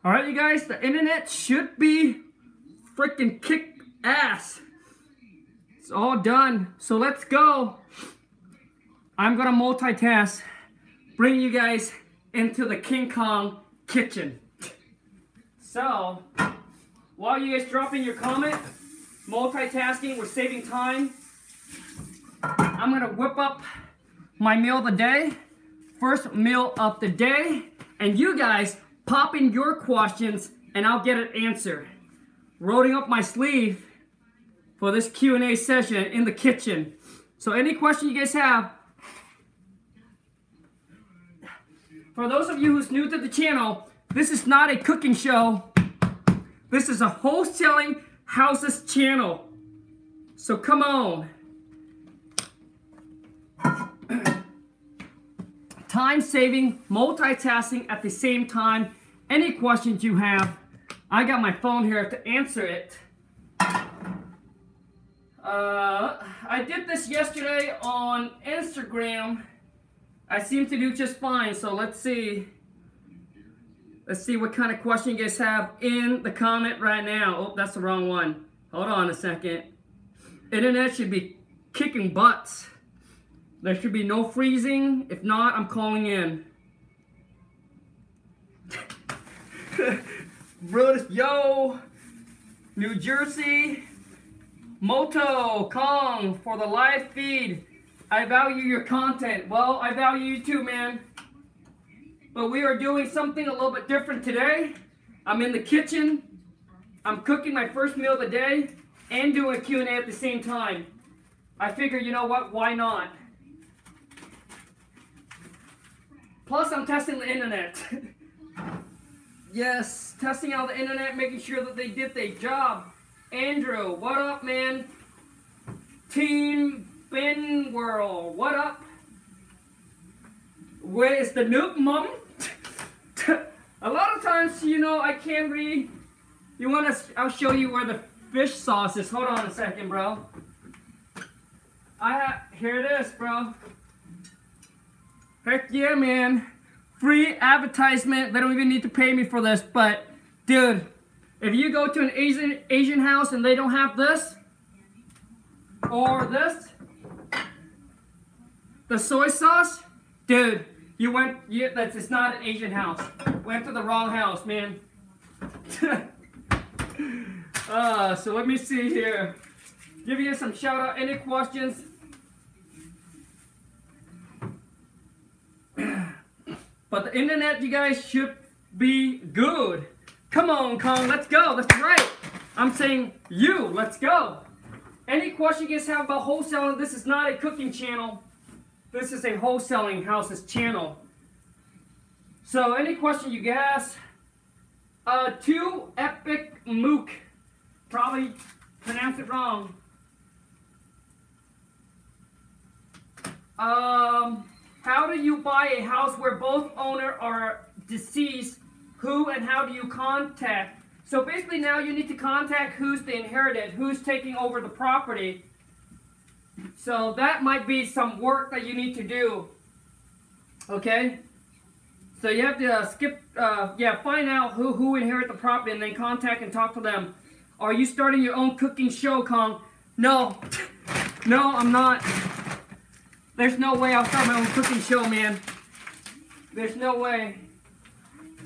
All right, you guys, the internet should be freaking kick ass. It's all done. So let's go. I'm gonna multitask, bring you guys into the King Kong kitchen. So, while you guys drop in your comment, multitasking, we're saving time. I'm gonna whip up my meal of the day, first meal of the day, and you guys pop in your questions and I'll get an answer. Rolling up my sleeve for this Q&A session in the kitchen. So any question you guys have, for those of you who's new to the channel, this is not a cooking show. This is a wholesaling houses channel. So come on. Time saving, multitasking at the same time. Any questions you have, I got my phone here to answer it. I did this yesterday on Instagram. I seem to do just fine, so let's see. Let's see what kind of question you guys have in the comment right now. Oh, that's the wrong one. Hold on a second. Internet should be kicking butts. There should be no freezing. If not, I'm calling in. Brutus, yo, New Jersey, Moto, Kong, for the live feed. I value your content. Well, I value you too, man. But we are doing something a little bit different today. I'm in the kitchen. I'm cooking my first meal of the day and doing a Q&A at the same time. I figure, you know what, why not? Plus, I'm testing the internet. Yes, testing out the internet, making sure that they did their job. Andrew, what up, man? Team Ben World, what up? Where is the nuke, mom? A lot of times, you know, I can't read. You want to? I'll show you where the fish sauce is. Hold on a second, bro. Here it is, bro. Heck yeah, man. Free advertisement. They don't even need to pay me for this, but dude, if you go to an Asian house and they don't have this or this, the soy sauce, dude, it's not an Asian house. Went to the wrong house, man. So let me see here. Give you some shout out. Any questions? But the internet, you guys, should be good. Come on, Kong, let's go. That's right. I'm saying you, let's go. Any question you guys have about wholesaling, this is not a cooking channel. This is a wholesaling houses channel. So any question you guys, to Epic Mook, probably pronounced it wrong. How do you buy a house where both owners are deceased? Who and how do you contact? So basically now you need to contact who's the inherited, who's taking over the property. So that might be some work that you need to do. Okay? So you have to find out who inherit the property and then contact and talk to them. Are you starting your own cooking show, Kong? No. No, I'm not. There's no way I'll start my own cooking show, man. There's no way.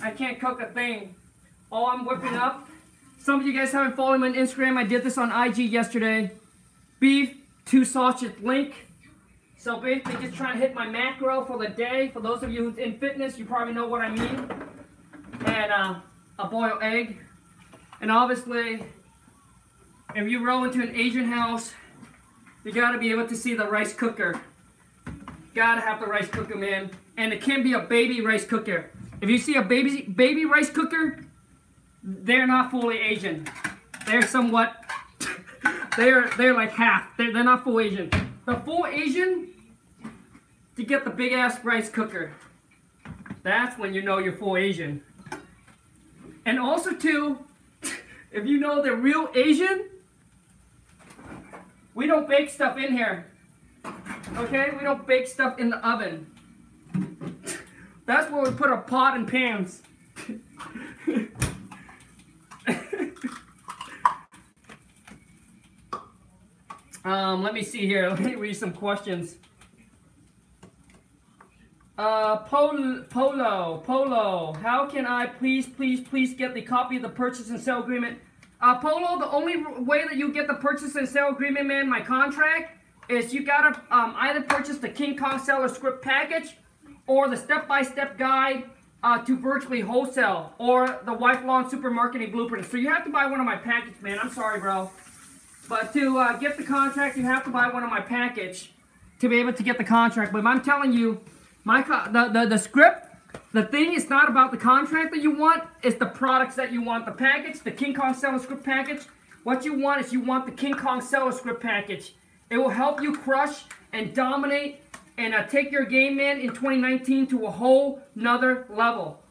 I can't cook a thing. All I'm whipping up. Some of you guys haven't followed me on Instagram. I did this on IG yesterday. Beef, 2 sausage link. So basically just trying to hit my macro for the day. For those of you who's in fitness, you probably know what I mean. And a boiled egg. And obviously, if you roll into an Asian house, you gotta be able to see the rice cooker. Gotta have the rice cooker, man. And it can be a baby rice cooker. If you see a baby rice cooker, they're not fully Asian. They're somewhat, they're like half. They're not full Asian. The full Asian, to get the big ass rice cooker. That's when you know you're full Asian. And also too, if you know they're real Asian, we don't bake stuff in here. Okay, we don't bake stuff in the oven. That's where we put our pot and pans. Let me see here. Let me read some questions. Polo, how can I please get the copy of the purchase and sale agreement? Polo, the only way that you get the purchase and sale agreement, man, my contract, is you gotta either purchase the Khang Seller Script package or the step-by-step guide to virtually wholesale or the lifelong supermarketing blueprint. So you have to buy one of my package, man. I'm sorry, bro. But to get the contract, you have to buy one of my package to be able to get the contract. But I'm telling you, the script, the thing is not about the contract that you want, it's the products that you want. The package, the Khang Seller Script package, what you want is you want the Khang Seller Script package. It will help you crush and dominate and take your game, man, in 2019 to a whole nother level.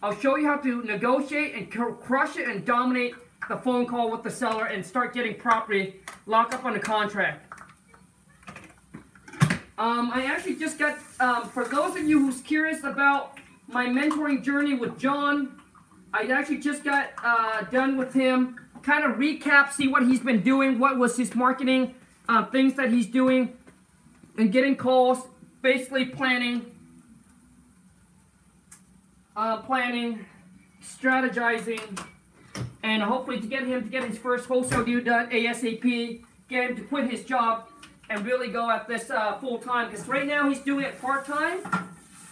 I'll show you how to negotiate and crush it and dominate the phone call with the seller and start getting property locked up on the contract. I actually just got, for those of you who's curious about my mentoring journey with John, I actually just got done with him. Kind of recap, see what he's been doing, what was his marketing, things that he's doing, and getting calls, basically planning, strategizing, and hopefully to get him to get his first wholesale deal done ASAP, get him to quit his job and really go at this full time. Because right now he's doing it part time,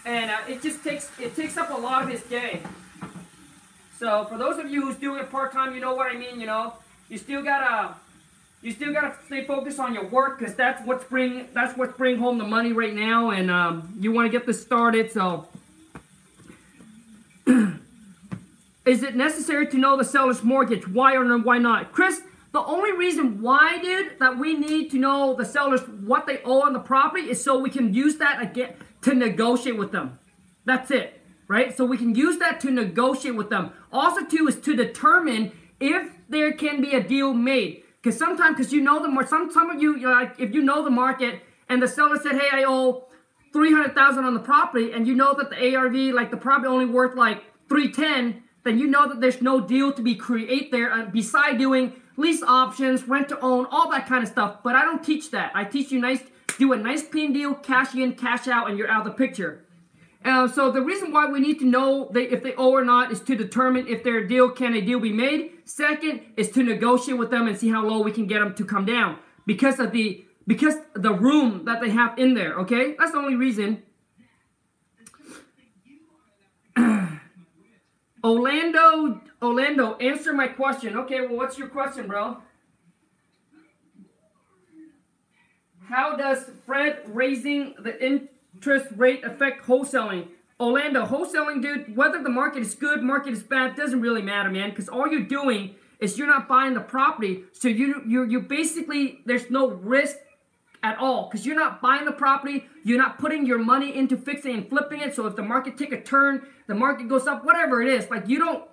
and it takes up a lot of his day. So for those of you who's doing it part time, you know what I mean. You know, you still gotta stay focused on your work because that's what's bring home the money right now, and you want to get this started. So. Is it necessary to know the seller's mortgage? Why or why not? Chris, the only reason why, dude, that we need to know the seller's what they owe on the property is so we can use that again to negotiate with them. That's it, right? So we can use that to negotiate with them. Also, too, is to determine if there can be a deal made. Because sometimes, because you know the market, some of you, like, if you know the market and the seller said, hey, I owe $300,000 on the property, and you know that the ARV, like the property only worth like $310,000, then you know that there's no deal to be created there beside doing lease options, rent to own, all that kind of stuff. But I don't teach that. I teach you do a nice clean deal, cash in, cash out, and you're out of the picture. So the reason why we need to know if they owe or not is to determine if their deal, can a deal be made. Second is to negotiate with them and see how low we can get them to come down because the room that they have in there, okay? That's the only reason. Orlando, answer my question. Okay, well, what's your question, bro? How does Fred raising the interest rate affect wholesaling? Orlando, wholesaling, dude, whether the market is good, market is bad, doesn't really matter, man, because all you're doing is you're not buying the property, so you basically, there's no risk at all, because you're not buying the property, you're not putting your money into fixing and flipping it. So if the market take a turn, the market goes up, whatever it is, like you don't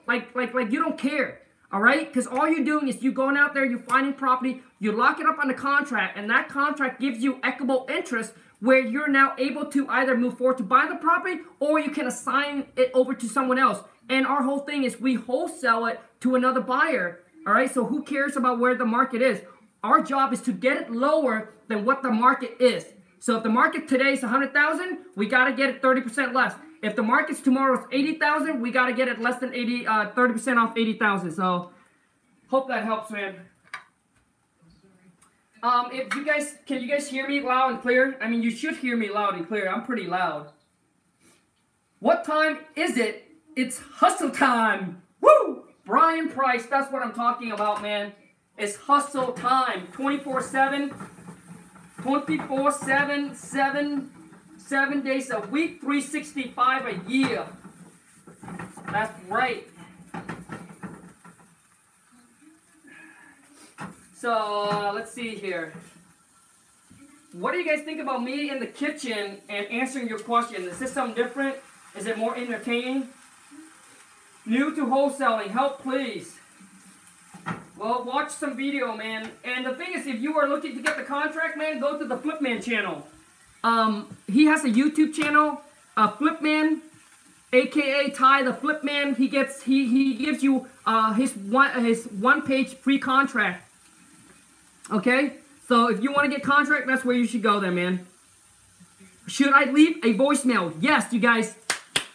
you don't care, all right? Because all you're doing is you going out there, you're finding property, you lock it up on the contract, and that contract gives you equitable interest where you're now able to either move forward to buy the property or you can assign it over to someone else. And our whole thing is we wholesale it to another buyer, all right? So who cares about where the market is? Our job is to get it lower than what the market is. So if the market today is 100,000, we got to get it 30% less. If the market's tomorrow's 80,000, we got to get it less than 30% off 80,000. So hope that helps, man. Can you guys hear me loud and clear? I mean, you should hear me loud and clear. I'm pretty loud. What time is it? It's hustle time. Woo! Brian Price, that's what I'm talking about, man. It's hustle time. 24/7, 7 days a week, 365 a year. That's right. So let's see here. What do you guys think about me in the kitchen and answering your question? Is this something different? Is it more entertaining? New to wholesaling, help please. Well, watch some video, man. And the thing is, if you are looking to get the contract, man, go to the Flipman channel. He has a YouTube channel, Flipman, aka Ty the Flipman. He gives you his one-page free contract. Okay, So if you want to get contract, that's where you should go then, man. Should I leave a voicemail? Yes, you guys.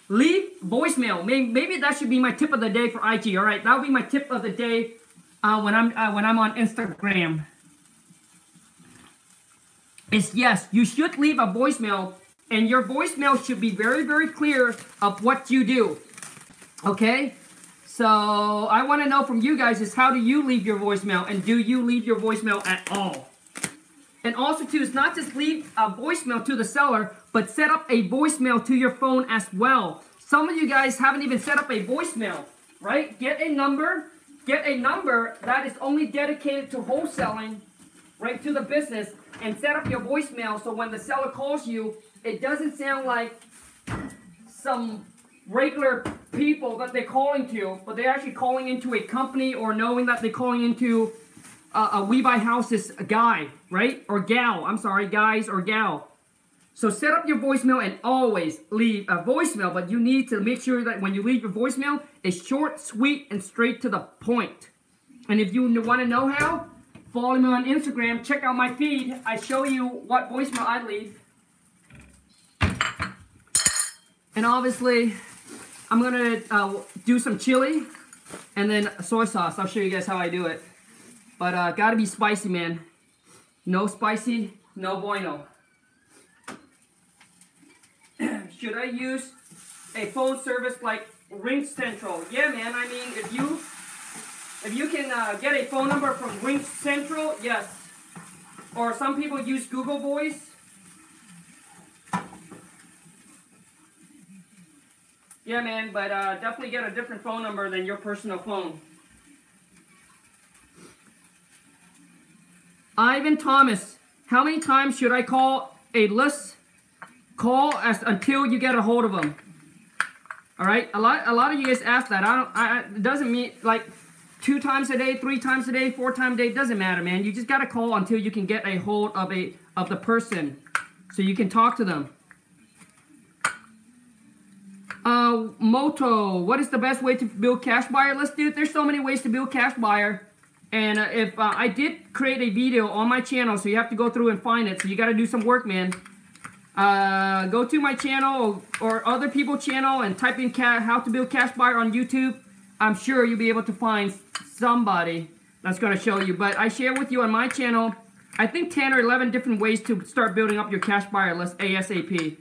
Leave voicemail. Maybe that should be my tip of the day for IG. All right, that'll be my tip of the day when I'm on Instagram. Is yes, you should leave a voicemail, and your voicemail should be very, very clear of what you do. Okay, so I want to know from you guys is how do you leave your voicemail, and do you leave your voicemail at all? And also too, is not just leave a voicemail to the seller, but set up a voicemail to your phone as well. Some of you guys haven't even set up a voicemail, right? Get a number that is only dedicated to wholesaling, right, to the business, and set up your voicemail so when the seller calls you, it doesn't sound like some regular people that they're calling to, but they're actually calling into a company, or knowing that they're calling into a We Buy Houses guy, right? Or gal, I'm sorry, guys or gal. So set up your voicemail and always leave a voicemail, but you need to make sure that when you leave your voicemail, it's short, sweet, and straight to the point. And if you want to know how, follow me on Instagram, check out my feed. I show you what voicemail I leave. And obviously, I'm going to do some chili and then soy sauce. I'll show you guys how I do it. But gotta be spicy, man. No spicy, no bueno. Should I use a phone service like Ring Central? Yeah, man. I mean, if you can get a phone number from Ring Central, yes. Or some people use Google Voice. Yeah, man. But definitely get a different phone number than your personal phone. Ivan Thomas, how many times should I call a list? Call until you get a hold of them. All right, a lot of you guys ask that. It doesn't mean like 2 times a day, 3 times a day, 4 times a day. It doesn't matter, man. You just gotta call until you can get a hold of the person, so you can talk to them. Moto, what is the best way to build cash buyer list, dude? There's so many ways to build cash buyer. And if I did create a video on my channel, so you have to go through and find it. So you got to do some work, man. Go to my channel or other people's channel and type in how to build cash buyer on YouTube. I'm sure you'll be able to find somebody that's going to show you. But I share with you on my channel, I think 10 or 11 different ways to start building up your cash buyer list ASAP.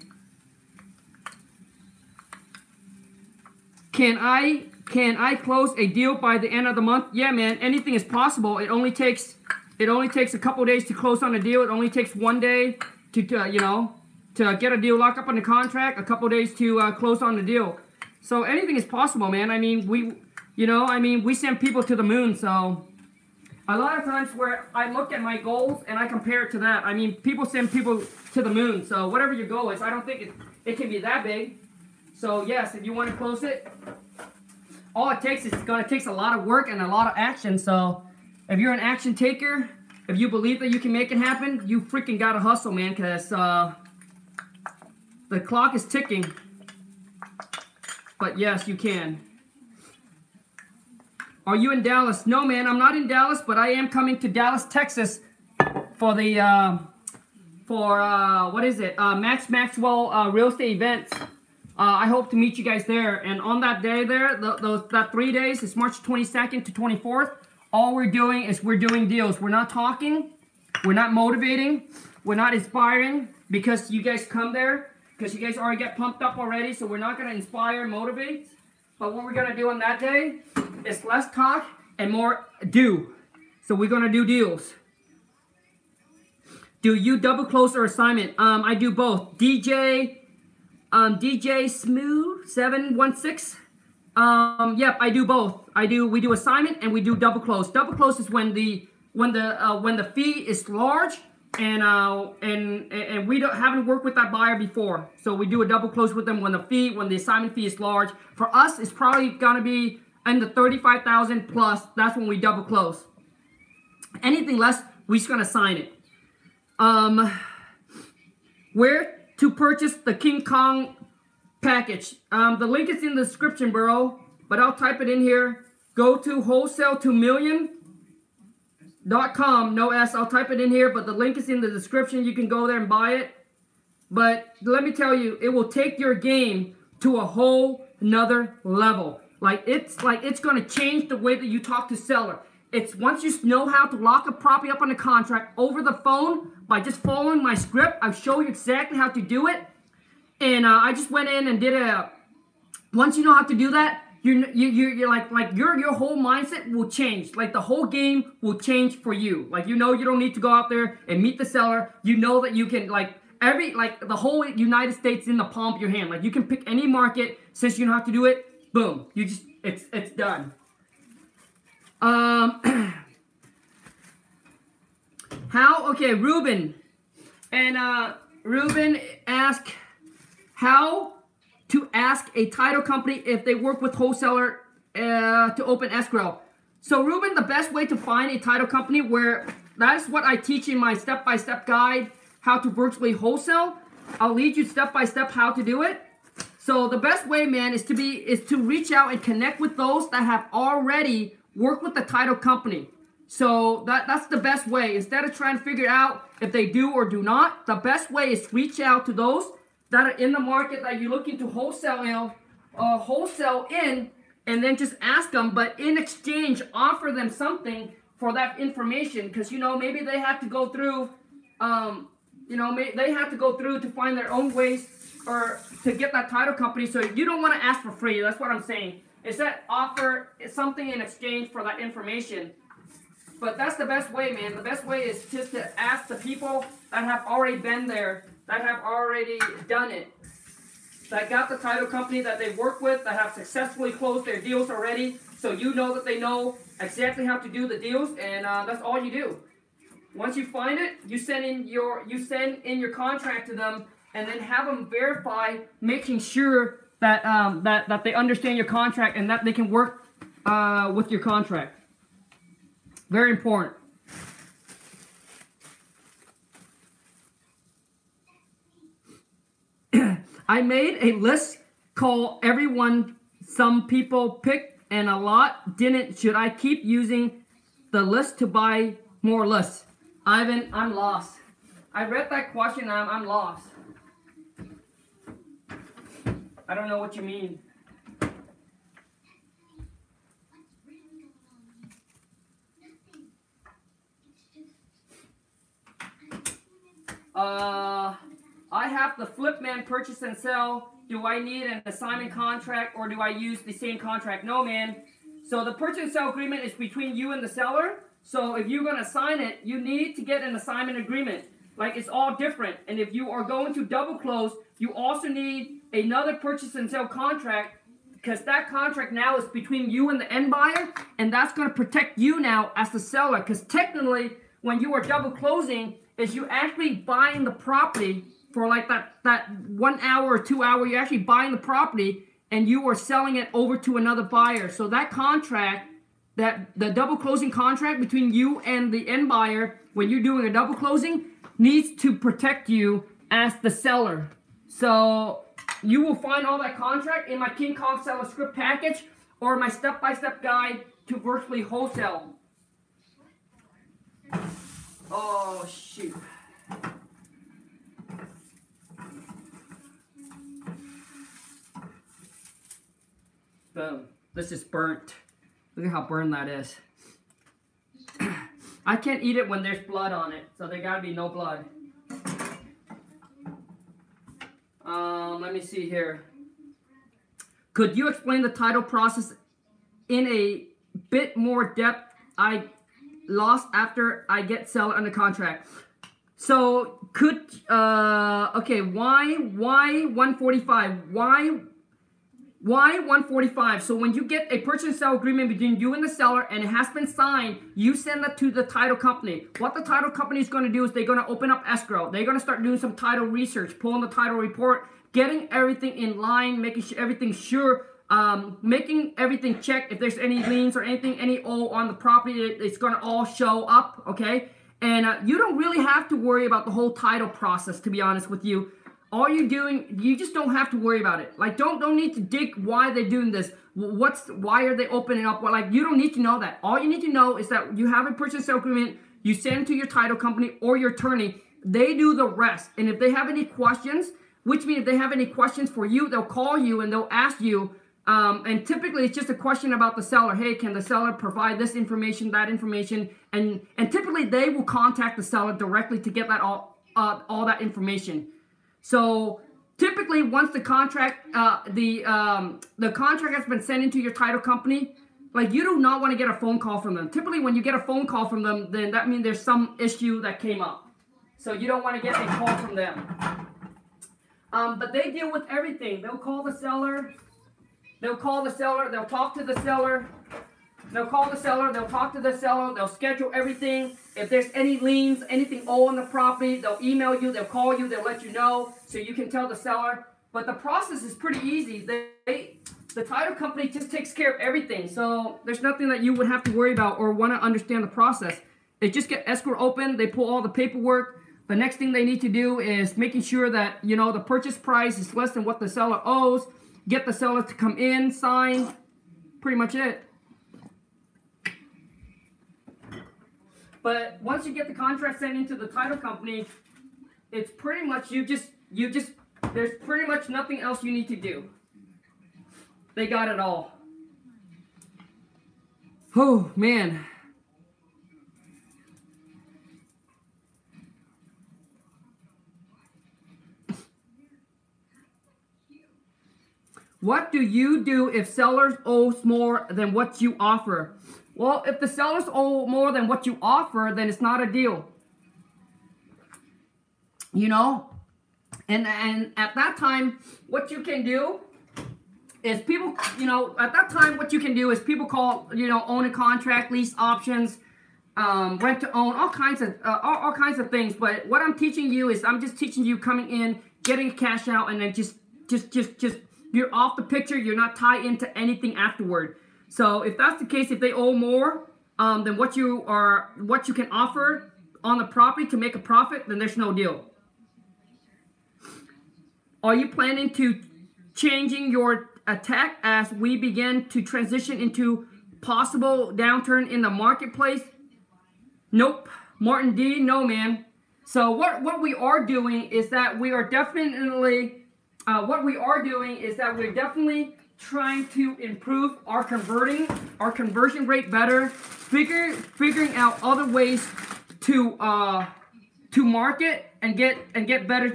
Can I close a deal by the end of the month? Yeah, man. Anything is possible. It only takes a couple days to close on a deal. It only takes 1 day to get a deal locked up on the contract. A couple days to close on the deal. So anything is possible, man. I mean, we send people to the moon. So a lot of times where I look at my goals and I compare it to that. I mean, people send people to the moon. So whatever your goal is, I don't think it can be that big. So yes, if you want to close it, all it takes is going to take a lot of work and a lot of action. So if you're an action taker, if you believe that you can make it happen, you freaking got to hustle, man, because the clock is ticking. But yes, you can. Are you in Dallas? No, man, I'm not in Dallas, but I am coming to Dallas, Texas for the, what is it? Max Maxwell real estate events. I hope to meet you guys there. And on that day there, that 3 days, it's March 22nd to 24th. All we're doing is we're doing deals. We're not talking. We're not motivating. We're not inspiring because you guys come there. Because you guys already get pumped up already. So we're not going to inspire and motivate. But what we're going to do on that day is less talk and more do. So we're going to do deals. Do you double close or assignment? I do both. DJ Smooth 716. Yep, I do both. We do assignment and we do double close. Double close is when the fee is large and we haven't worked with that buyer before. So we do a double close with them when the assignment fee is large. For us, it's probably gonna be in the 35,000 plus. That's when we double close. Anything less, we're just gonna sign it. Where to purchase the King Kong package. The link is in the description, bro, but I'll type it in here. Go to wholesale2million.com .com, no S. I'll type it in here, but the link is in the description. You can go there and buy it. But let me tell you, it will take your game to a whole nother level. It's going to change the way that you talk to seller. It's once you know how to lock a property up on a contract over the phone by just following my script. I'll show you exactly how to do it. And I just went in and did once you know how to do that, you're like your whole mindset will change. Like the whole game will change for you. Like you don't need to go out there and meet the seller. You know that you can the whole United States in the palm of your hand. Like you can pick any market since you know how to do it. Boom. You just it's done. Ruben. And Ruben asked how to ask a title company if they work with wholesaler to open escrow. So Ruben, the best way to find a title company that's what I teach in my step-by-step guide, how to virtually wholesale. I'll lead you step-by-step how to do it. So the best way, man, is to reach out and connect with those that have already worked with the title company. So that's the best way. Instead of trying to figure out if they do or do not, the best way is reach out to those that are in the market that you're looking to wholesale in, and then just ask them, but in exchange, offer them something for that information, because maybe they have to go through, they have to go through to find their own ways or to get that title company. So you don't want to ask for free. That's what I'm saying. Is that offer something in exchange for that information. But that's the best way, man. The best way is just to ask the people that have already been there, that have already done it, that got the title company that they work with, that have successfully closed their deals already. So you know that they know exactly how to do the deals, and that's all you do. Once you find it, you send in your contract to them, and then have them verify, making sure that that they understand your contract and that they can work with your contract. Very important. I made a list called everyone some people picked and a lot didn't. Should I keep using the list to buy more lists? Ivan, I'm lost. I read that question. I'm lost. I don't know what you mean. I have the Flipman purchase and sell. Do I need an assignment contract or do I use the same contract? No, man. So the purchase and sell agreement is between you and the seller. So if you're going to sign it, you need to get an assignment agreement. Like, it's all different. And if you are going to double close, you also need another purchase and sell contract, because that contract now is between you and the end buyer, and that's going to protect you now as the seller. Because technically, when you are double closing, is you actually buying the property for like that 1 hour or 2 hour, you're actually buying the property and you are selling it over to another buyer. So that contract, the double closing contract between you and the end buyer, when you're doing a double closing, needs to protect you as the seller. So you will find all that contract in my Khang Seller Script package or my step-by-step guide to virtually wholesale. Oh, shoot. Boom. This is burnt. Look at how burned that is. I can't eat it when there's blood on it, so there gotta be no blood. Let me see here. Could you explain the title process in a bit more depth? I lost after I get seller under contract. So okay, why 145? Why 145? So when you get a purchase and sale agreement between you and the seller and it has been signed, you send that to the title company. What the title company is going to do is they're going to open up escrow. They're going to start doing some title research, pulling the title report, getting everything in line, making sure everything's sure, making everything check. If there's any liens or anything, any O on the property, it's going to all show up, okay? And you don't really have to worry about the whole title process, to be honest with you. all you're doing, you just don't have to worry about it. Like, don't need to dig why they're doing this. Why are they opening up? Well, like, you don't need to know that. All you need to know is that you have a purchase and sale agreement. You send it to your title company or your attorney. They do the rest. And if they have any questions, which means if they have any questions for you, they'll call you and they'll ask you. And typically it's just a question about the seller. Hey, can the seller provide this information, that information? And typically they will contact the seller directly to get that all that information. So typically once the contract, the contract has been sent into your title company, like, you do not want to get a phone call from them. Typically when you get a phone call from them, then that means there's some issue that came up. So you don't want to get a call from them. But they deal with everything. They'll call the seller. They'll call the seller. They'll talk to the seller. They'll call the seller. They'll talk to the seller. They'll schedule everything. If there's any liens, anything owed on the property, they'll email you. They'll call you. They'll let you know so you can tell the seller. But the process is pretty easy. The title company just takes care of everything. So there's nothing that you would have to worry about or want to understand the process. They just get escrow open. They pull all the paperwork. The next thing they need to do is making sure that, you know, the purchase price is less than what the seller owes. Get the seller to come in, sign. Pretty much it. But once you get the contract sent into the title company, it's pretty much there's pretty much nothing else you need to do. They got it all. Oh, man. What do you do if sellers owe more than what you offer? Well, if the sellers owe more than what you offer, then it's not a deal. You know? And at that time, what you can do is people, you know, at that time, what you can do is people call, you know, own a contract, lease options, rent to own, all kinds of things. But what I'm teaching you is I'm just teaching you coming in, getting cash out, and then just you're off the picture. You're not tied into anything afterward. So if that's the case, if they owe more than what you can offer on the property to make a profit, then there's no deal. Are you planning to changing your attack as we begin to transition into possible downturn in the marketplace? Nope. Martin D, no, man. So what we are doing is that we are definitely we're trying to improve our conversion rate better, figuring out other ways to market and get better,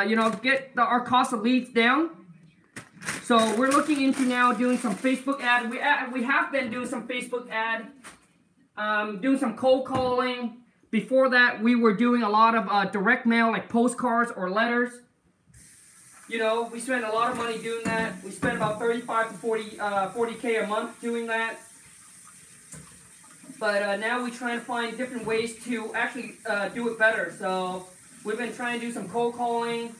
you know, get our cost of leads down. So we're looking into now doing some Facebook ad. We have been doing some Facebook ad, doing some cold calling. Before that, we were doing a lot of direct mail, like postcards or letters. You know, we spend a lot of money doing that. We spend about 35 to 40K a month doing that. But now we're trying to find different ways to actually do it better. So we've been trying to do some cold calling,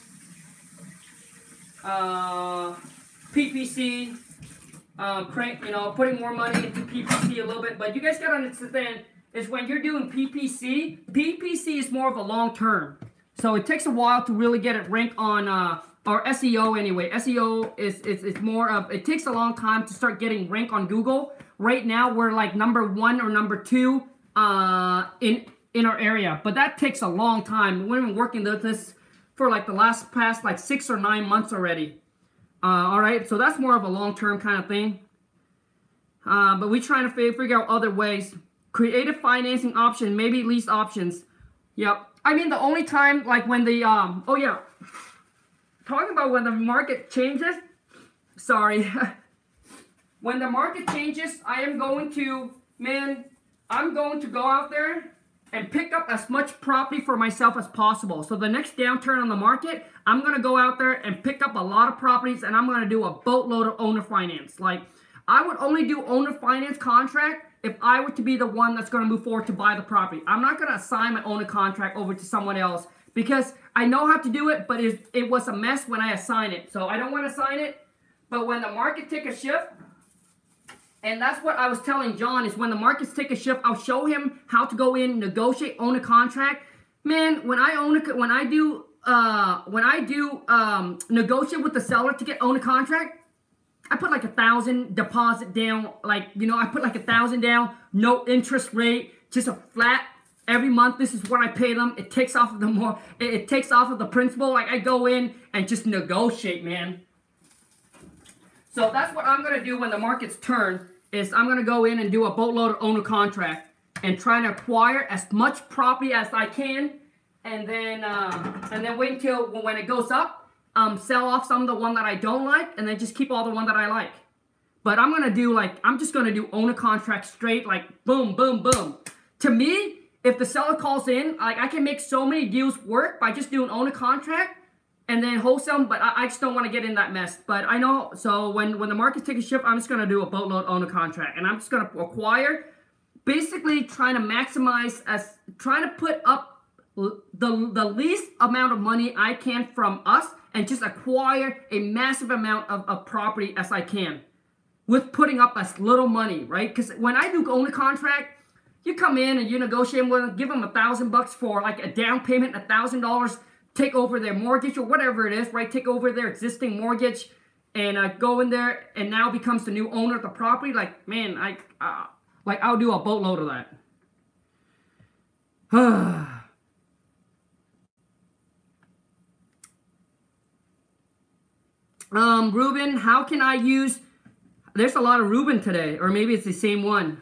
PPC, you know, putting more money into PPC a little bit. But you guys gotta understand is when you're doing PPC is more of a long term. So it takes a while to really get it ranked on or SEO anyway. SEO is more of, it takes a long time to start getting ranked on Google. Right now we're like #1 or #2 in our area, but that takes a long time. We've been working with this for like the past like 6 or 9 months already. All right, so that's more of a long-term kind of thing. But we're trying to figure out other ways. Creative financing option, maybe lease options. Yep. I mean, the only time, like when the, oh yeah, talking about when the market changes, sorry. When the market changes, I'm going to go out there and pick up as much property for myself as possible. So the next downturn on the market, I'm going to go out there and pick up a lot of properties, and I'm going to do a boatload of owner finance. Like, I would only do owner finance contract if I were to be the one that's going to move forward to buy the property. I'm not going to assign my owner contract over to someone else because I know how to do it, but it was a mess when I assigned it. So I don't want to assign it. But when the market take a shift, and that's what I was telling John, is when the markets take a shift, I'll show him how to go in, negotiate, own a contract. Man, when I do negotiate with the seller to get own a contract, I put like 1,000 deposit down. Like, you know, I put like 1,000 down, no interest rate, just a flat. Every month, this is what I pay them. It takes off of it takes off of the principal. Like, I go in and just negotiate, man. So that's what I'm gonna do when the markets turn. Is I'm gonna go in and do a boatload of owner contract and try to acquire as much property as I can, and then wait until when it goes up, sell off some of the one that I don't like, and then just keep all the one that I like. But I'm gonna do I'm just gonna do owner contract straight, like boom, boom, boom. To me, if the seller calls in, like, I can make so many deals work by just doing owner contract and then wholesale, but I just don't want to get in that mess. But I know, so when the markets take a shift, I'm just going to do a boatload owner contract. And I'm just going to acquire, basically trying to maximize, trying to put up the least amount of money I can from us and just acquire a massive amount of property as I can with putting up as little money, right? Because when I do owner contract, you come in and you negotiate with them, give them $1,000 for like a down payment, $1,000, take over their mortgage or whatever it is, right? Take over their existing mortgage and go in there and now becomes the new owner of the property. Like, man, I'll do a boatload of that. Ruben, how can I use, there's a lot of Ruben today, or maybe it's the same one.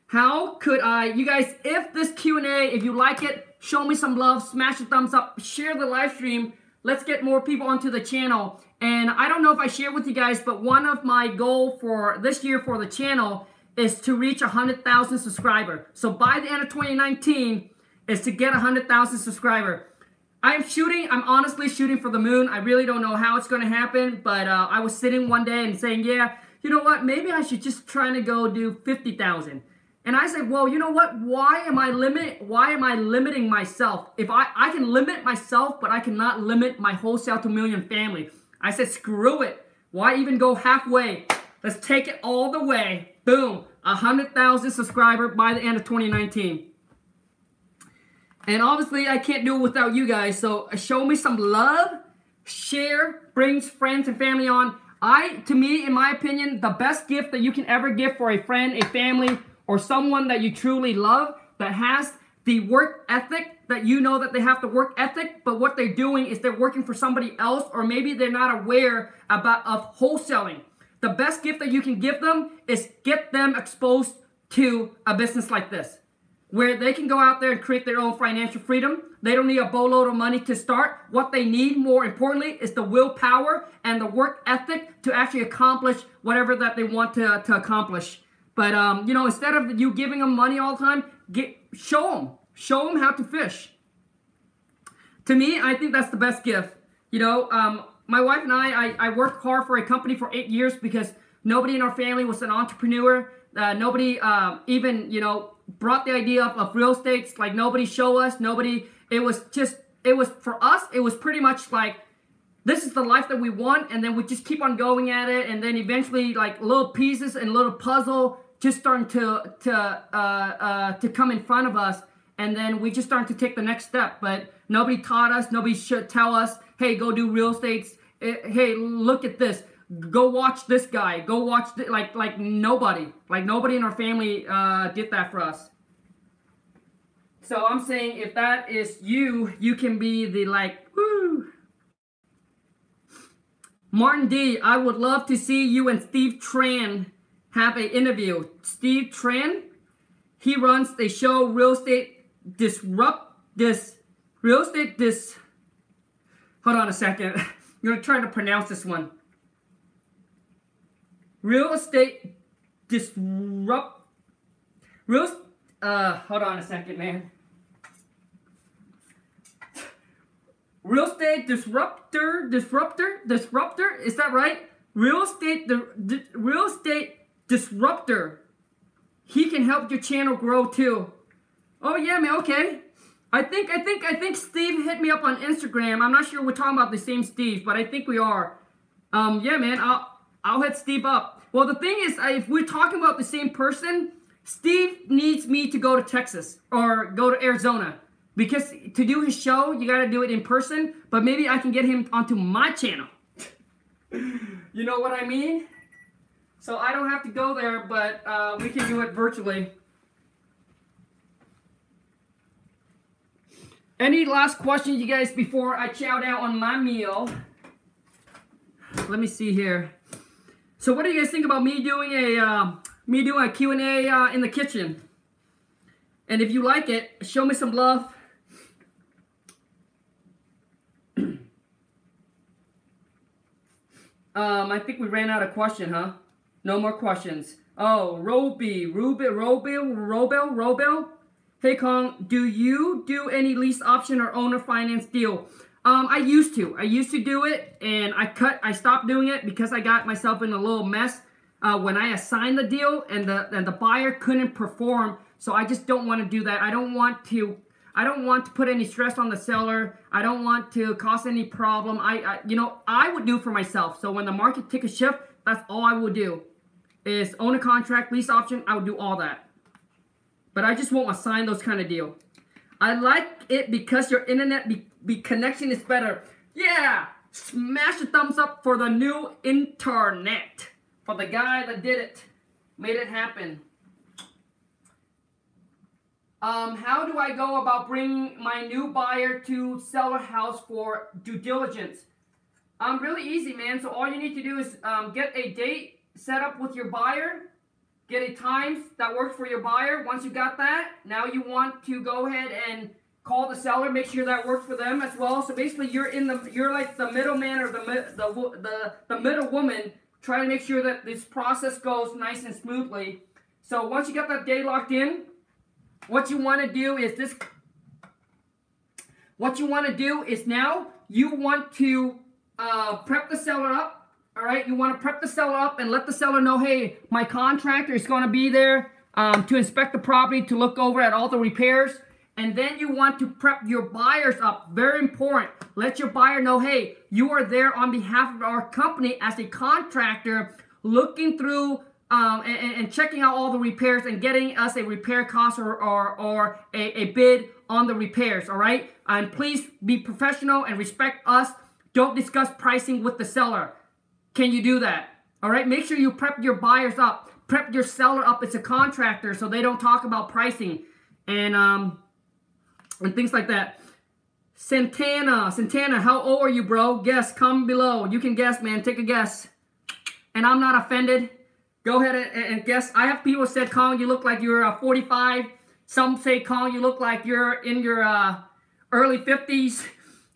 How could I, you guys, if this Q&A, if you like it, show me some love, smash the thumbs up, share the live stream. Let's get more people onto the channel. And I don't know if I shared with you guys, but one of my goals for this year for the channel is to reach 100,000 subscribers. So by the end of 2019 is to get 100,000 subscribers. I'm honestly shooting for the moon. I really don't know how it's going to happen, but I was sitting one day and saying, yeah, you know what, maybe I should just try to go do 50,000. And I said, well, you know what? Why am I limiting myself? If I can limit myself, but I cannot limit my wholesale to million family. I said, screw it. Why even go halfway? Let's take it all the way. Boom. 100,000 subscribers by the end of 2019. And obviously, I can't do it without you guys. So show me some love. Share. Brings friends and family on. To me, in my opinion, the best gift that you can ever give for a friend, a family, or someone that you truly love, that has the work ethic, that you know that they have the work ethic, but what they're doing is they're working for somebody else, or maybe they're not aware of wholesaling. The best gift that you can give them is get them exposed to a business like this, where they can go out there and create their own financial freedom. They don't need a boatload of money to start. What they need, more importantly, is the willpower and the work ethic to actually accomplish whatever that they want to accomplish. But, you know, instead of you giving them money all the time, show them how to fish. To me, I think that's the best gift. You know, my wife and I worked hard for a company for 8 years because nobody in our family was an entrepreneur. Nobody even, you know, brought the idea of real estate. Like, nobody showed us. It was for us, it was pretty much like, this is the life that we want, and then we just keep on going at it, and then eventually, like, little pieces and little puzzle just starting to come in front of us, and then we just starting to take the next step. But nobody taught us. Nobody should tell us, hey, go do real estate. Hey, look at this. Go watch this guy. Go watch like nobody in our family did that for us. So I'm saying, if that is you, you can be the woo. Martin D, I would love to see you and Steve Tran have an interview. Steve Tran, he runs the show Hold on a second. I'm going to try to pronounce this one. Hold on a second, man. Real estate disruptor, is that right? Real estate disruptor. He can help your channel grow too. Oh yeah, man, okay. I think Steve hit me up on Instagram. I'm not sure we're talking about the same Steve, but I think we are. Yeah, man, I'll hit Steve up. Well, the thing is, if we're talking about the same person, Steve needs me to go to Texas or go to Arizona. Because to do his show, you got to do it in person. But maybe I can get him onto my channel. You know what I mean? So I don't have to go there, but we can do it virtually. Any last questions, you guys, before I chow down on my meal? Let me see here. So what do you guys think about me doing a Q&A in the kitchen? And if you like it, show me some love. I think we ran out of question, huh? No more questions. Oh, Robel. Hey Khang, do you do any lease option or owner finance deal? I used to do it, and I stopped doing it because I got myself in a little mess when I assigned the deal and the buyer couldn't perform. So I just don't want to do that. I don't want to put any stress on the seller. I don't want to cause any problem. I would do for myself. So when the market take a shift, that's all I would do is own a contract, lease option. I would do all that. But I just won't assign those kind of deal. I like it because your internet connection is better. Yeah, smash the thumbs up for the new internet. For the guy that did it, made it happen. How do I go about bringing my new buyer to seller house for due diligence? Really easy, man. So all you need to do is get a date set up with your buyer. Get a time that works for your buyer. Once you got that, now you want to go ahead and call the seller, make sure that works for them as well. So basically, you're like the middleman or the middle woman, trying to make sure that this process goes nice and smoothly. So once you got that day locked in, what you want to do is this. What you want to do is now you want to prep the seller up. All right, you want to prep the seller up and let the seller know, hey, my contractor is going to be there to inspect the property, to look over at all the repairs. And then you want to prep your buyers up. Very important. Let your buyer know, hey, you are there on behalf of our company as a contractor, looking through and checking out all the repairs and getting us a repair cost or a bid on the repairs, all right? And please be professional and respect us. Don't discuss pricing with the seller. Can you do that? All right, make sure you prep your buyers up. Prep your seller up as a contractor so they don't talk about pricing and things like that. Santana, how old are you, bro? Guess, comment below. You can guess, man. Take a guess. And I'm not offended. Go ahead and guess. I have people said, Khang, you look like you're 45. Some say, Khang, you look like you're in your early 50s.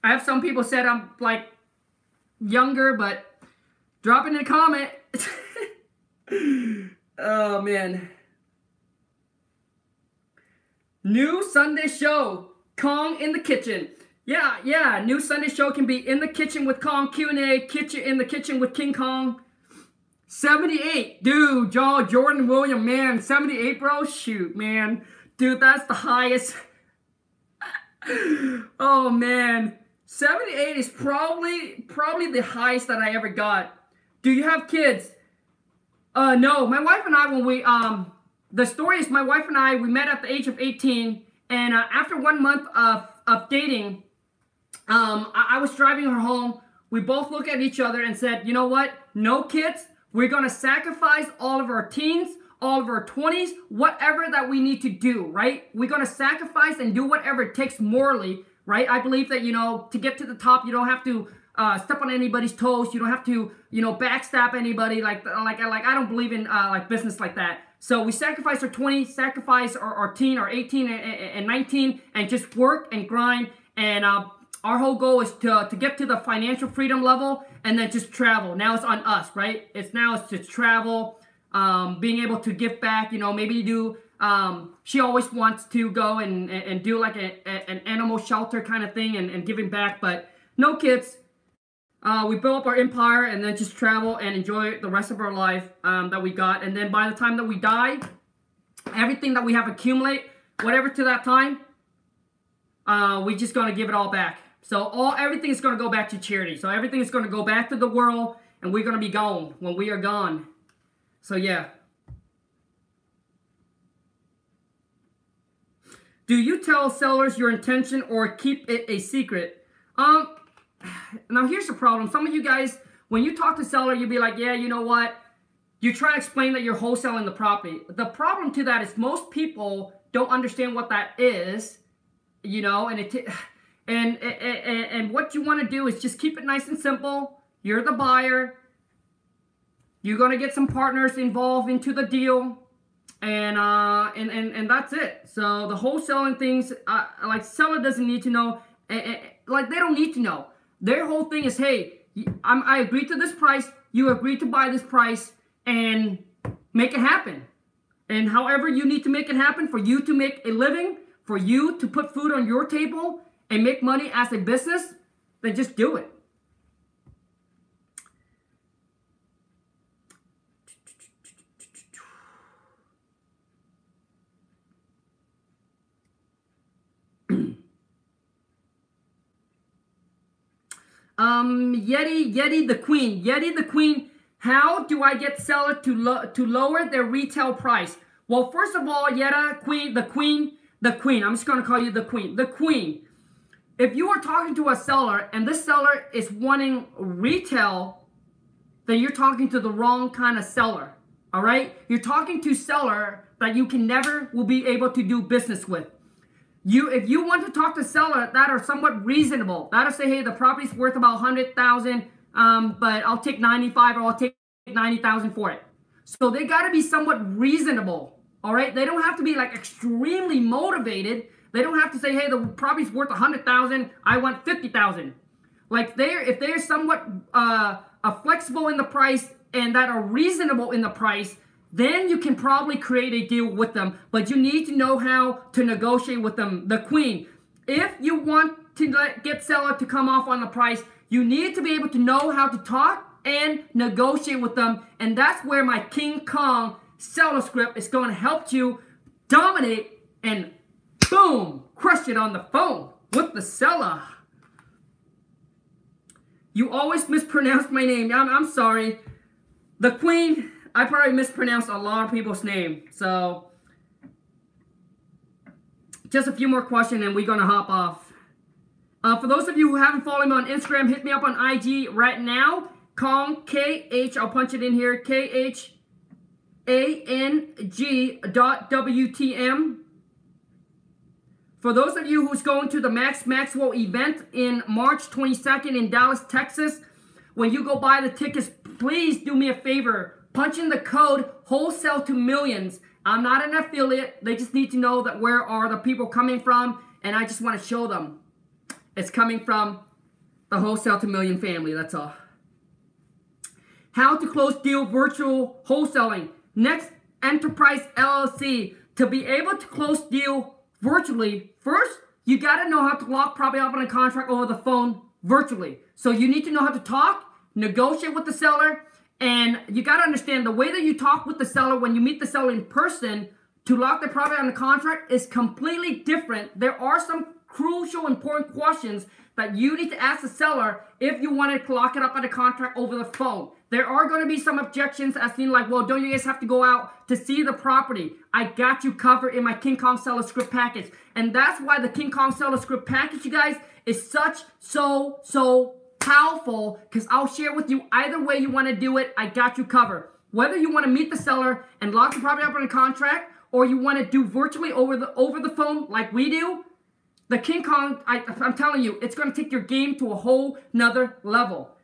I have some people said I'm like younger, but drop it in a comment. Oh, man. New Sunday show, Khang in the kitchen. Yeah, new Sunday show can be in the kitchen with Khang, Q&A, kitchen in the kitchen with King Kong. 78, dude, Jordan William, man, 78, bro, shoot, man. Dude, that's the highest. Oh, man. 78 is probably the highest that I ever got. Do you have kids? No, my wife and I, when we, the story is my wife and I, we met at the age of 18, and after 1 month of dating, I was driving her home. We both looked at each other and said, you know what? No kids. We're going to sacrifice all of our teens, all of our 20s, whatever that we need to do, right? We're going to sacrifice and do whatever it takes morally, right? I believe that, you know, to get to the top, you don't have to step on anybody's toes. You don't have to, you know, backstab anybody. Like I don't believe in like business like that. So we sacrifice our 20, sacrifice our teen, our 18 and 19, and just work and grind. And our whole goal is to get to the financial freedom level and then just travel. Now it's on us, right? It's to travel, being able to give back. You know, maybe do. She always wants to go and do like an animal shelter kind of thing and giving back, but no kids. We build up our empire and then just travel and enjoy the rest of our life that we got. And then by the time that we die, everything that we have accumulate, whatever to that time, we just gonna give it all back. So everything is gonna go back to charity. So everything is gonna go back to the world, and we're gonna be gone when we are gone. So yeah. Do you tell sellers your intention or keep it a secret? Now here's the problem. Some of you guys, when you talk to seller, you'll be like, yeah, you know what? You try to explain that you're wholesaling the property. The problem to that is most people don't understand what that is, you know, and what you want to do is just keep it nice and simple. You're the buyer. You're going to get some partners involved into the deal. And that's it. So the wholesaling things, like seller doesn't need to know. Like they don't need to know. Their whole thing is, hey, I agreed to this price. You agreed to buy this price. And make it happen. And however you need to make it happen for you to make a living, for you to put food on your table and make money as a business, then just do it. Yeti the Queen. How do I get seller to lower their retail price? Well, first of all, Yetta, the Queen. I'm just going to call you the Queen. The Queen. If you are talking to a seller and this seller is wanting retail, then you're talking to the wrong kind of seller. All right? You're talking to seller that you can never will be able to do business with. If you want to talk to seller that are somewhat reasonable, that'll say, hey, the property's worth about $100,000. But I'll take 95 or I'll take 90,000 for it. So they got to be somewhat reasonable. All right. They don't have to be like extremely motivated. They don't have to say, hey, the property's worth 100,000. I want 50,000. Like if they're somewhat flexible in the price and that are reasonable in the price, then you can probably create a deal with them. But you need to know how to negotiate with them. The Queen. If you want to get seller to come off on the price, you need to be able to know how to talk and negotiate with them. And that's where my Khang Seller Script is going to help you dominate and boom, crush it on the phone with the seller. You always mispronounce my name. I'm sorry. The Queen, I probably mispronounced a lot of people's name. So just a few more questions and we're going to hop off. For those of you who haven't followed me on Instagram, hit me up on IG right now. Khang, K-H, I'll punch it in here, KHANG.WTM. For those of you who's going to the Max Maxwell event in March 22nd in Dallas, Texas, when you go buy the tickets, please do me a favor. Punch in the code Wholesale to Millions. I'm not an affiliate. They just need to know that where are the people coming from, and I just want to show them. It's coming from the Wholesale to Million family, that's all. How to close deal virtual wholesaling. Next Enterprise LLC. To be able to close deal virtually, first, you got to know how to lock property up on a contract over the phone virtually. So you need to know how to talk, negotiate with the seller, and you got to understand the way that you talk with the seller when you meet the seller in person to lock the property on the contract is completely different. There are some crucial, important questions that you need to ask the seller if you want to lock it up on a contract over the phone. There are going to be some objections as seen like, well, don't you guys have to go out to see the property? I got you covered in my Khang Seller Script package. And that's why the Khang Seller Script package, you guys, is so powerful, because I'll share with you either way you want to do it, I got you covered. Whether you want to meet the seller and lock the property up on a contract, or you want to do virtually over the phone like we do, the Khang, I'm telling you, it's going to take your game to a whole nother level.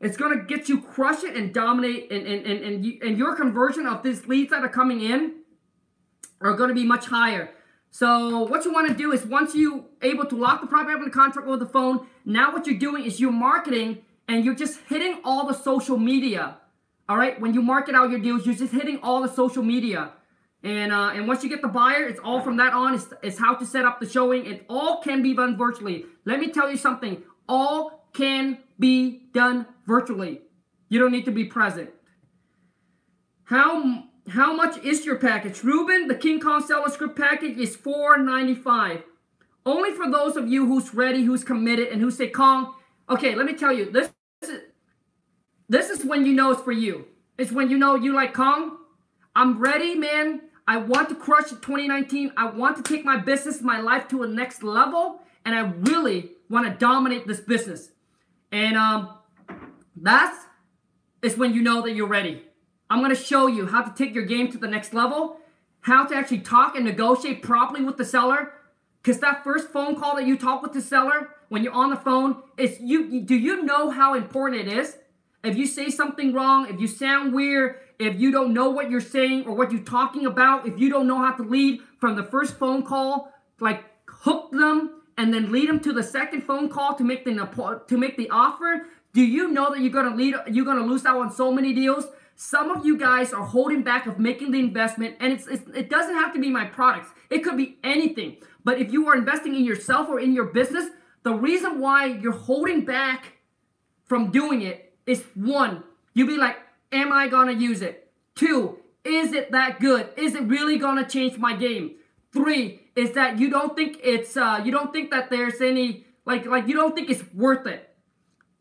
It's going to get you crush it and dominate, and your conversion of these leads that are coming in are going to be much higher. So what you want to do is once you able to lock the property up in the contract over the phone, now what you're doing is you're marketing and you're just hitting all the social media. All right, when you market out your deals, you're just hitting all the social media. And once you get the buyer, it's all from that on. It's how to set up the showing. It all can be done virtually. Let me tell you something. All can be done virtually. You don't need to be present. How much is your package? Ruben, the Khang Seller Script package is $495. Only for those of you who's ready, who's committed, and who say, Khang, okay, let me tell you, this is when you know it's for you. It's when you know you like, Khang, I'm ready, man. I want to crush it 2019. I want to take my business, my life to a next level. And I really want to dominate this business. And that's when you know that you're ready. I'm going to show you how to take your game to the next level. How to actually talk and negotiate properly with the seller. Because that first phone call that you talk with the seller, when you're on the phone, do you know how important it is? If you say something wrong, if you sound weird, if you don't know what you're saying or what you're talking about, if you don't know how to lead from the first phone call, like hook them and then lead them to the second phone call to make the offer, do you know that you're gonna lose out on so many deals? Some of you guys are holding back of making the investment, and it doesn't have to be my products. It could be anything. But if you are investing in yourself or in your business, the reason why you're holding back from doing it is, one, you be like, am I gonna use it? Two, is it that good? Is it really gonna change my game? Three, is that you don't think it's you don't think that there's any you don't think it's worth it.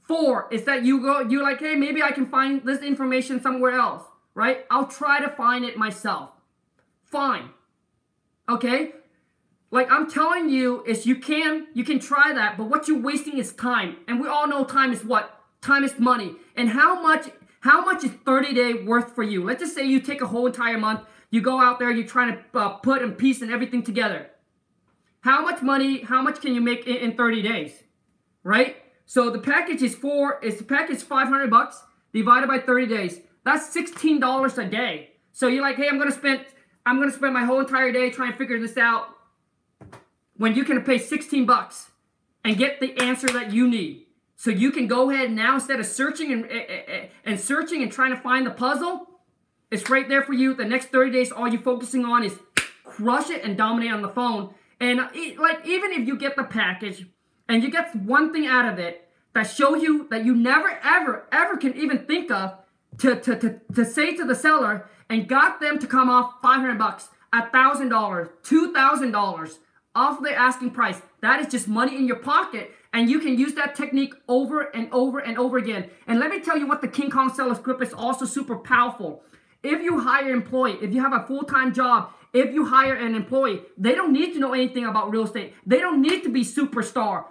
Four, is that you're like, hey, maybe I can find this information somewhere else, right? I'll try to find it myself. Fine. Okay? Like I'm telling you, is you can try that, but what you're wasting is time. And we all know time is what? Time is money. And how much is 30-day worth for you? Let's just say you take a whole entire month, you go out there, you're trying to put and piece and everything together. How much money, how much can you make in 30 days? Right? So the package is $500 divided by 30 days. That's $16 a day. So you're like, hey, I'm gonna spend my whole entire day trying to figure this out, when you can pay $16 and get the answer that you need. So you can go ahead now, instead of searching and trying to find the puzzle, it's right there for you. The next 30 days, all you're focusing on is crush it and dominate on the phone. And even if you get the package and you get one thing out of it that shows you that you never, ever can even think of to say to the seller, and got them to come off $500, $1,000, $2,000 off their asking price, that is just money in your pocket, and you can use that technique over and over and over again. And let me tell you what the Khang Seller Script is also super powerful. If you hire an employee, if you have a full-time job, if you hire an employee, they don't need to know anything about real estate. They don't need to be superstar.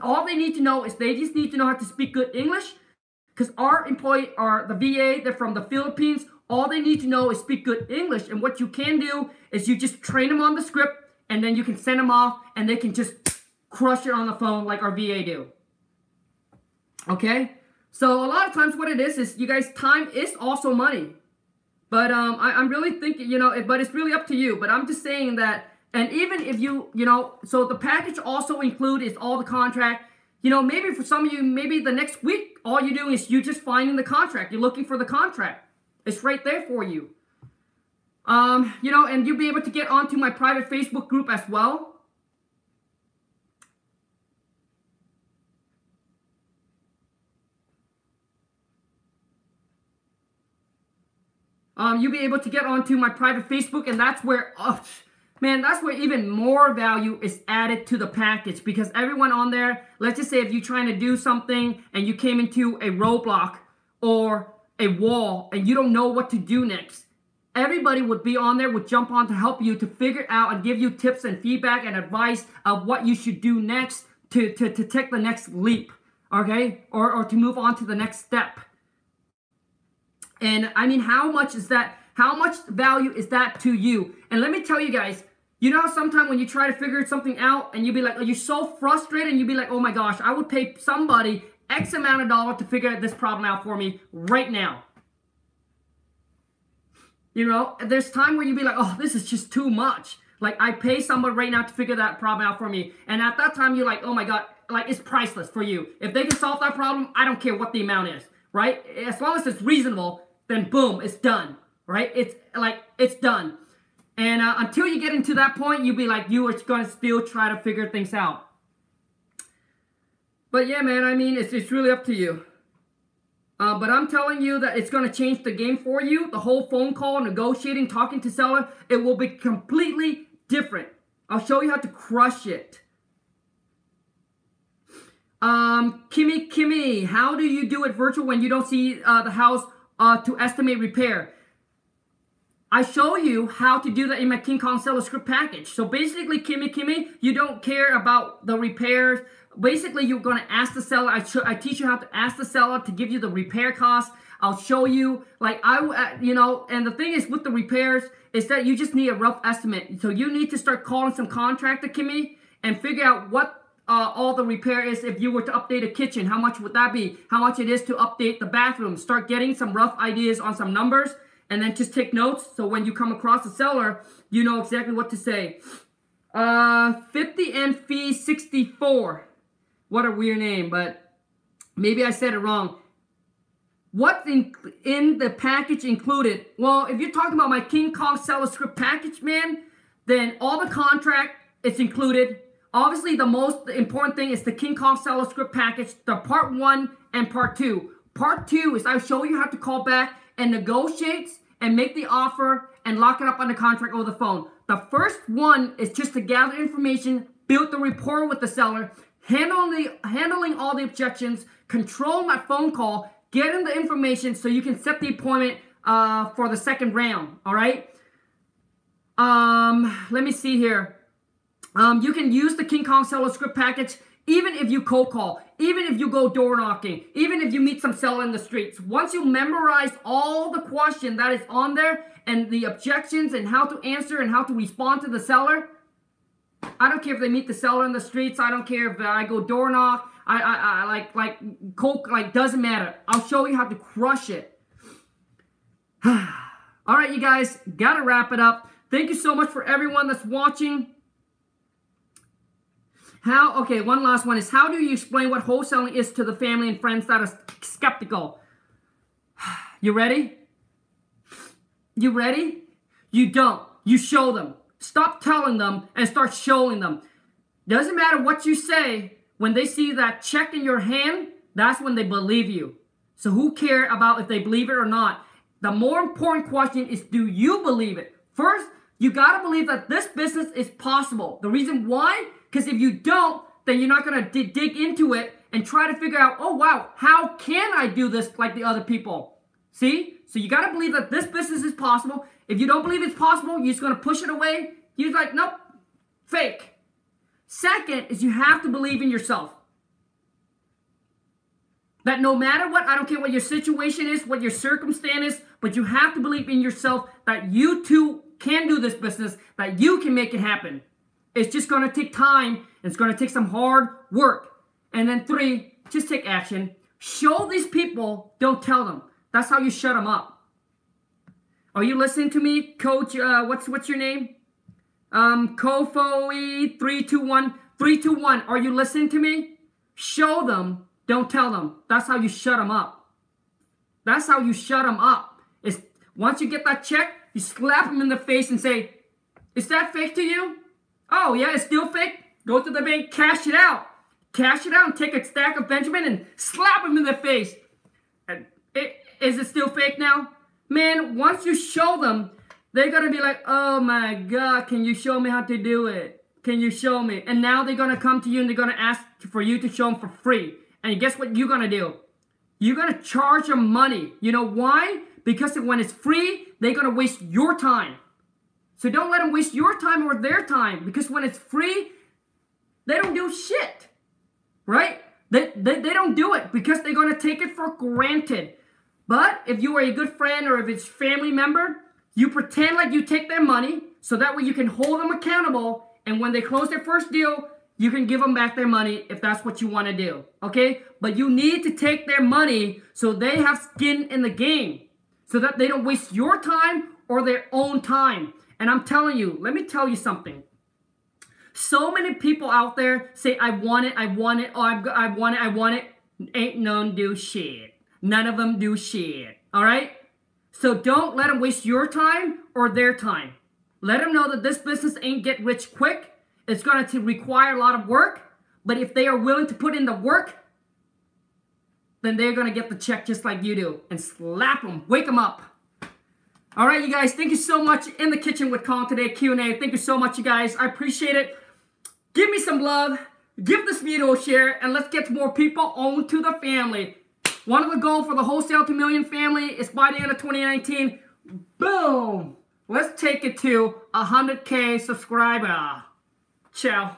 All they need to know is they just need to know how to speak good English, because our employee are the VA, they're from the Philippines. All they need to know is speak good English. And what you can do is you just train them on the script, and then you can send them off, and they can just crush it on the phone like our VA do. Okay? So a lot of times what it is you guys, time is also money. But I'm really thinking, but it's really up to you. But I'm just saying that, and even if so the package also is all the contract. Maybe for some of you, maybe the next week, all you're doing is you're just finding the contract. You're looking for the contract. It's right there for you. And you'll be able to get onto my private Facebook group as well. You'll be able to get onto my private Facebook, and that's where, that's where even more value is added to the package, because everyone on there, let's just say if you're trying to do something and you came into a roadblock or a wall and you don't know what to do next, everybody would be on there, would jump on to help you to figure it out and give you tips and feedback and advice of what you should do next to take the next leap, okay? Or to move on to the next step. And I mean, how much is that? How much value is that to you? And let me tell you guys, sometimes when you try to figure something out and you be like, you're so frustrated, and you be like, oh my gosh, I would pay somebody X amount of dollars to figure this problem out for me right now. There's time where you be like, oh, this is just too much. Like, I pay somebody right now to figure that problem out for me. And at that time, you're like, oh my God, like, it's priceless for you. If they can solve that problem, I don't care what the amount is, right? As long as it's reasonable, then boom, it's done, right? It's done. And until you get into that point, you'll be like, you are going to still try to figure things out. But yeah, man, I mean, it's really up to you. But I'm telling you that it's going to change the game for you. The whole phone call, negotiating, talking to seller, it will be completely different. I'll show you how to crush it. Kimmy, how do you do it virtual when you don't see the house to estimate repair? I show you how to do that in my Khang Seller Script package. So basically, Kimmy, you don't care about the repairs. Basically, you're going to ask the seller. I teach you how to ask the seller to give you the repair cost. I'll show you, like, and the thing is with the repairs is that you just need a rough estimate. So you need to start calling some contractor, Kimmy, and figure out what all the repair is. If you were to update a kitchen, how much would that be? How much it is to update the bathroom? Start getting some rough ideas on some numbers. And then just take notes, so when you come across a seller, you know exactly what to say. 50 and fee 64. What a weird name, but maybe I said it wrong. What's in the package included? Well, if you're talking about my Khang Seller Script package, man, then all the contract is included. Obviously, the most important thing is the Khang Seller Script package, the part 1 and part 2. Part 2 is I show you how to call back and negotiate and make the offer and lock it up on the contract over the phone. The first one is just to gather information, build the rapport with the seller, handling all the objections, control that phone call, getting the information so you can set the appointment for the second round, all right? Let me see here. You can use the Khang Seller Script package even if you cold call, even if you go door knocking, even if you meet some seller in the streets. Once you memorize all the question that is on there and the objections and how to answer and how to respond to the seller, I don't care if they meet the seller in the streets. I don't care if I go door knock. Doesn't matter. I'll show you how to crush it. All right, you guys, gotta wrap it up. Thank you so much for everyone that's watching. Okay, one last one is, how do you explain what wholesaling is to the family and friends that are skeptical? You ready? You ready? You don't. You show them. Stop telling them and start showing them. Doesn't matter what you say. When they see that check in your hand, that's when they believe you. So who cares about if they believe it or not? The more important question is, do you believe it? First, you got to believe that this business is possible. The reason why? Because if you don't, then you're not going to dig into it and try to figure out, oh, wow, how can I do this like the other people? See? So you got to believe that this business is possible. If you don't believe it's possible, you're just going to push it away. You're like, nope, fake. Second is you have to believe in yourself. That no matter what, I don't care what your situation is, what your circumstance is, but you have to believe in yourself that you too can do this business, that you can make it happen. It's just going to take time. It's going to take some hard work. And then 3, just take action. Show these people, don't tell them. That's how you shut them up. Are you listening to me, Coach? What's your name? Kofoe 321. Are you listening to me? Show them, don't tell them. That's how you shut them up. That's how you shut them up. It's, once you get that check, you slap them in the face and say, is that fake to you? Oh, yeah, it's still fake? Go to the bank, cash it out. Cash it out and take a stack of Benjamin and slap them in the face. Is it still fake now? Man, once you show them, they're going to be like, oh my God, can you show me how to do it? Can you show me? And now they're going to come to you and they're going to ask for you to show them for free. And guess what you're going to do? You're going to charge them money. You know why? Because when it's free, they're going to waste your time. So don't let them waste your time or their time. Because when it's free, they don't do shit. Right? They don't do it because they're going to take it for granted. But if you are a good friend or if it's family member, you pretend like you take their money so that way you can hold them accountable. And when they close their first deal, you can give them back their money if that's what you want to do. Okay? But you need to take their money so they have skin in the game. So that they don't waste your time or their own time. And I'm telling you, let me tell you something. So many people out there say, I want it, I want it, oh, I want it, I want it. Ain't none do shit. None of them do shit. All right? So don't let them waste your time or their time. Let them know that this business ain't get rich quick. It's going to require a lot of work. But if they are willing to put in the work, then they're going to get the check just like you do. And slap them. Wake them up. All right, you guys. Thank you so much. In the Kitchen with Khang today, Q&A. Thank you so much, you guys. I appreciate it. Give me some love. Give this video a share. And let's get more people onto the family. One of the goals for the Wholesale to Million family is by the end of 2019, boom, Let's take it to 100K subscriber. Ciao.